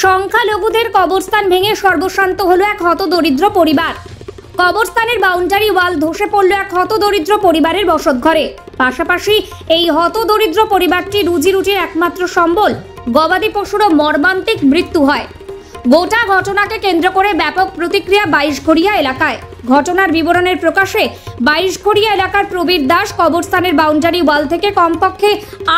সংখ্যালঘুদের কবরস্থান ভেঙে সর্বশান্ত হলো এক হতদরিদ্র পরিবার। কবরস্থানের বাউন্ডারি ওয়াল ধসে পড়ল এক হতদরিদ্র পরিবারের বসতঘরে। পাশাপাশি এই হতদরিদ্র পরিবারটি রুজি রুটির একমাত্র সম্বল গবাদি পশুরও মর্মান্তিক মৃত্যু হয়। গোটা ঘটনাকে কেন্দ্র করে ব্যাপক প্রতিক্রিয়া বাইশঘরিয়া এলাকায়। ঘটনার বিবরণের প্রকাশে বাইশঘরিয়া এলাকার প্রবীর দাস কবরস্থানের বাউন্ডারি ওয়াল থেকে কমপক্ষে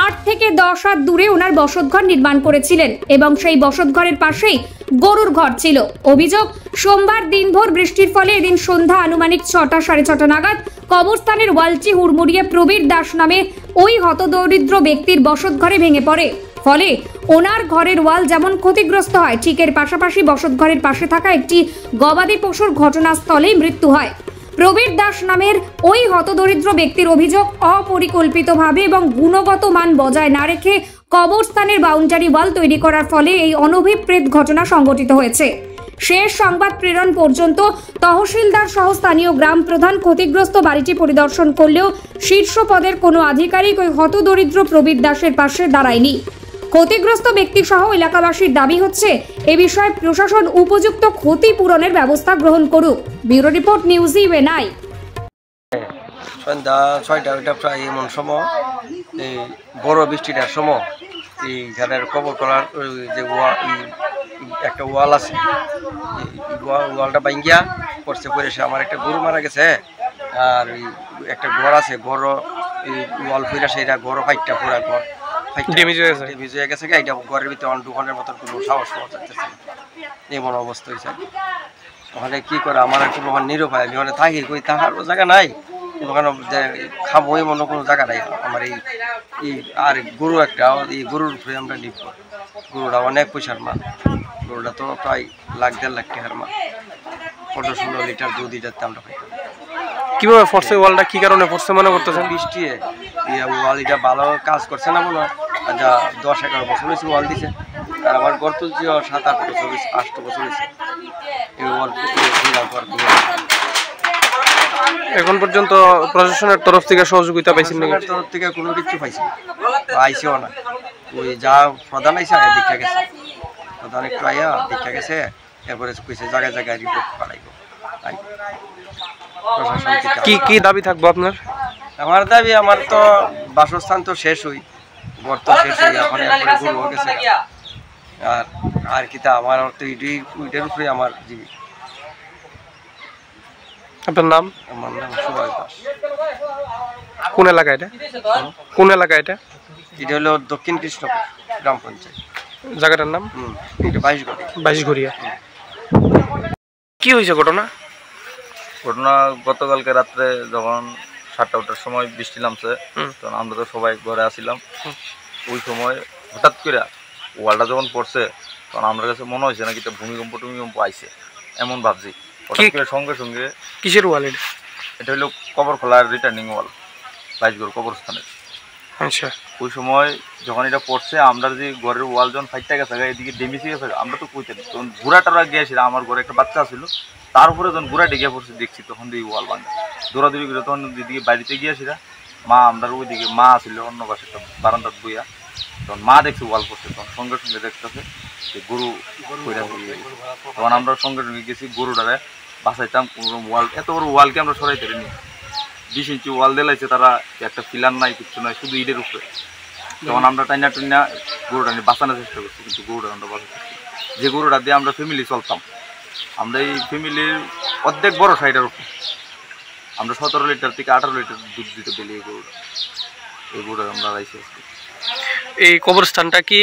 8 থেকে 10 হাত দূরে ওনার বসতঘর নির্মাণ করেছিলেন এবং সেই বসতঘরের পাশেই গরুর ঘর ছিল। অভিযোগ, সোমবার দিনভর বৃষ্টির ফলে এদিন সন্ধ্যা আনুমানিক 6টা সাড়ে 6টা নাগাদ কবরস্থানের ওয়ালটি হুড়মুড়িয়ে প্রবীর দাস নামে ওই হতদরিদ্র ব্যক্তির বসতঘরে ভেঙে পড়ে। ফলে ওনার ঘরের ওয়াল যেমন ক্ষতিগ্রস্ত হয়, ঠিক এর পাশাপাশি বসতঘরের পাশে থাকা একটি গবাদি পশুর ঘটনাস্থলেই মৃত্যু হয়। প্রবীর দাস নামের ওই হতদরিদ্র ব্যক্তির অভিযোগ, অপরিকল্পিতভাবে এবং গুণগত মান বজায় না রেখে কবরস্থানের বাউন্ডারি ওয়াল তৈরি করার ফলে এই অনভিপ্রেত ঘটনা সংঘটিত হয়েছে। শেষ সংবাদ প্রেরণ পর্যন্ত তহসিলদার সহ স্থানীয় গ্রাম প্রধান ক্ষতিগ্রস্ত বাড়িটি পরিদর্শন করলেও শীর্ষ পদের কোনো আধিকারিক ওই হতদরিদ্র প্রবীর দাসের পাশে দাঁড়ায়নি। ক্ষতিগ্রস্ত ব্যক্তি সহ এলাকাবাসীর দাবি হচ্ছে, এ বিষয়ে প্রশাসন উপযুক্ত ক্ষতিপূরণের ব্যবস্থা গ্রহণ করুক। Bureau report, news UNI. সন্ধ্যা 6টা প্রায় এমন সময়, এই বড় বৃষ্টিটার সময় এইখানের কবর করার যে একটা ওয়াল আছে, ওয়ালটা ভাঙ্গিয়া পড়ছে পড়েছে। আমার একটা গরু মারা গেছে, আর একটা ঘর আছে, বড় ওয়াল ফিরা সেটা ঘর ফাইটটা পুরা ঘর ড্যামেজ হয়ে গেছে। এটা ঘরের ভিতরে দোকানের মতন কোনো সাহস পাওয়া যাচ্ছে, এমন অবস্থা হয়েছে। ওখানে কি করে আমার কোনো নিরুপায়, আমি ওখানে থাকি, কই থাকার জায়গা নাই, ওখানে খাবো এমন কোনো জায়গা নাই আমার। এই আর গরু একটা, এই গরুর উপরে আমরা নিব। গরুটা অনেক পয়সার মাল, গরুটা তো প্রায় লাখ-1.5 লাখ টাকার মাল। 15-16 লিটার দুধ এটাতে আমরা পাইতাম। কিভাবে পড়ছে ওয়ালটা, কি কারণে পড়ছে মনে করতেছেন? বৃষ্টি ওয়াল এটা ভালো কাজ করছে না মনে হয়। 10-11 বছর হয়েছে ওয়াল দিছে, আর আমার ঘর তুলছি 7-8 বছর হয়েছে, 8 বছর হয়েছে এই ওয়াল। এখন পর্যন্ত প্রশাসনের তরফ থেকে সহযোগিতা পাইছেন নাকি? তরফ থেকে কোনো কিছু পাইছি আইসেও না। ওই যা প্রধান আইসা দেখা গেছে, প্রধান একটু আইয়া দেখা গেছে, এরপরে কইছে জায়গায় জায়গায় রিপোর্ট পাঠাইব। কি কি দাবি থাকবো আপনার? আমার দাবি, আমার তো বাসস্থান তো শেষ হই, ঘর তো শেষ হই, এখন গরু হয়ে গেছে। আর কি তা আমার তো ওইটার উপরে আমার জীবিকা। আপনার নাম? আমার নাম সুভাষ দাস। কোন এলাকা এটা? কোন এলাকা এটা? এটা হলো দক্ষিণ কৃষ্ণপুর গ্রাম পঞ্চায়েত। জায়গাটার নাম? বাইশঘরিয়া। কি হয়েছে ঘটনা? গতকালকে রাত্রে যখন 7টা-8টার সময় বৃষ্টি নামছে, তখন আমরা তো সবাই ঘরে আসছিলাম। ওই সময় হঠাৎ করে ওয়ালটা যখন পড়ছে, তখন আমার কাছে মনে হয়েছে নাকি ভূমিকম্প আইছে, এমন ভাবছি। হঠাৎ করে সঙ্গে সঙ্গে কিসের ওয়াল এটা হলো কবর খোলার রিটার্নিং ওয়াল, বাইশঘর কবরস্থানের। আচ্ছা, ওই সময় যখন এটা পড়ছে, আমরা যে ঘরের ওয়াল যখন ফাইটটা গেছে, এদিকে ডেমিস গেছে, আমরা তো কইতে তখন ঘোড়াটা গিয়েছিলাম। আমার ঘরে একটা বাচ্চা ছিল, তার উপরে যখন ঘোড়া ডেকে পড়ছে দেখছি, তখন দিয়ে ওয়াল ভাঙে দৌড়াদৌড়ি করে। তখন দিদিকে বাড়িতে গিয়েছিলাম, মা আমরা ওইদিকে মা ছিল অন্য পাশে একটা বারান্দার বইয়া, তখন মা দেখছে ওয়াল পড়ছে, তখন সঙ্গে সঙ্গে দেখতেছে যে গরু কইরা হয়ে গেছে। তখন আমরা সঙ্গে সঙ্গে গেছি গরুটারে বাঁচাইতাম। ওয়াল এত বড় ওয়ালকে আমরা সরাইতে পারিনি। 20 ইঞ্চি ওয়াল দিলাইছে তারা, একটা পিলার নাই, কিছু নাই, শুধু ইটের উপরে। তখন আমরা টাইনা গরুটা নিয়ে বাঁচানোর চেষ্টা করছি, কিন্তু গরুটা আমরা বাঁচাতে পারছি। যে গরুটা দিয়ে আমরা ফ্যামিলি চলতাম, আমরা এই ফ্যামিলির অর্ধেক বড় সাইডের উপরে আমরা 17 লিটার থেকে 18 লিটার দুধ দিতে পেলি এই গরুটা আমরা রাইছি। এই কবরস্থানটা কি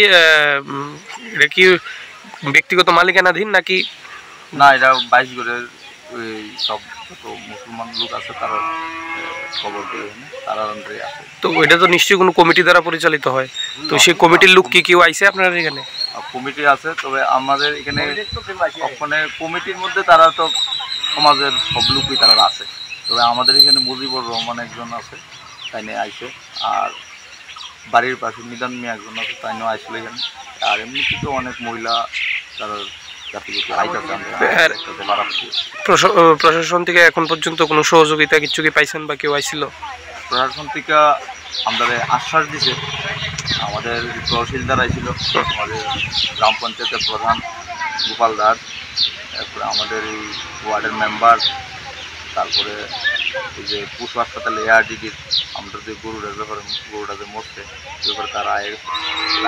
এটা কি ব্যক্তিগত মালিকানাধীন নাকি? না, এটা 22 ঘরের ওই সব যত মুসলমান লোক আছে তারা কবর করে, তারা আন্ডারে আছে। তো এটা তো নিশ্চয়ই কোনো কমিটি দ্বারা পরিচালিত হয়, তো সেই কমিটির লোক কি কেউ আইছে আপনার এখানে? কমিটি আছে, তবে আমাদের এখানে ওখানে কমিটির মধ্যে তারা তো সমাজের সব লোকই তারা আছে। তবে আমাদের এখানে মুজিবুর রহমান একজন আছে, তাই নিয়ে আইসে। আর বাড়ির পাশে নিদান মিয়া একজন আছে, তাই নিয়ে আইসলো এখানে। আর এমনিতে তো অনেক মহিলা তারা প্রশাসন থেকে এখন পর্যন্ত কোনো সহযোগিতা কিছু কি পাইছেন বা কেউ আইছিল? প্রশাসন থেকে আমাদের আশ্বাস দিছে আমাদের তহসিলদার ছিল, আমাদের গ্রাম পঞ্চায়েতের প্রধান গোপাল দাস, তারপরে আমাদের এই ওয়ার্ডের মেম্বার, তারপরে এই যে পশু হাসপাতালে এআরডিডির আমরা যে গরুটা যে মরছে ব্যাপারে তারা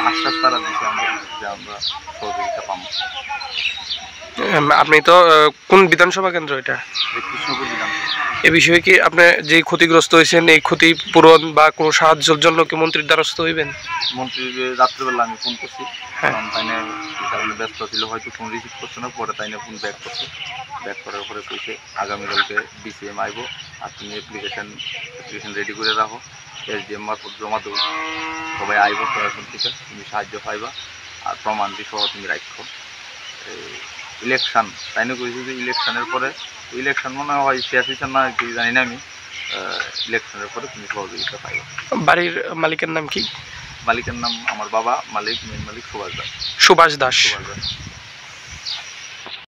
আশ্বাস তারা দিচ্ছে আমরা যে আমরা সহযোগিতা পাবো। আপনি তো কোন বিধানসভা কেন্দ্র এটা? কৃষ্ণপুর বিধানসভা। এ বিষয়ে কি আপনি যে ক্ষতিগ্রস্ত হয়েছেন এই ক্ষতি পূরণ বা কোনো সাহায্যের জন্য কি মন্ত্রীর দ্বারস্থ হইবেন? মন্ত্রীর রাত্রেবেলা আমি ফোন করছি, কারণ তাইনে এই কারণে ব্যস্ত ছিল, হয়তো ফোন রিসিভ করছে না, পরে তাইনে ফোন ব্যাক করছে। ব্যাক করার পরে কইছে আগামীকালকে ডিসিএম আইব, আর তুমি অ্যাপ্লিকেশন রেডি করে রাখো, এসডিএম মারফত জমা দেবো, সবাই আইব প্রশাসন থেকে, তুমি সাহায্য পাইবা আর প্রমাণটি সহ তুমি রাখো। ইলেকশন তাইনে কইছে যে ইলেকশনের পরে, ইলেকশন মনে হয় শেষ হয়েছে না কি জানি না আমি, ইলেকশনের পরে তুমি সহযোগিতা পাইবা। বাড়ির মালিকের নাম কি? মালিকের নাম আমার বাবা, মালিক মেন মালিক সুভাষ দাস। সুভাষ দাস। সুভাষ দাস।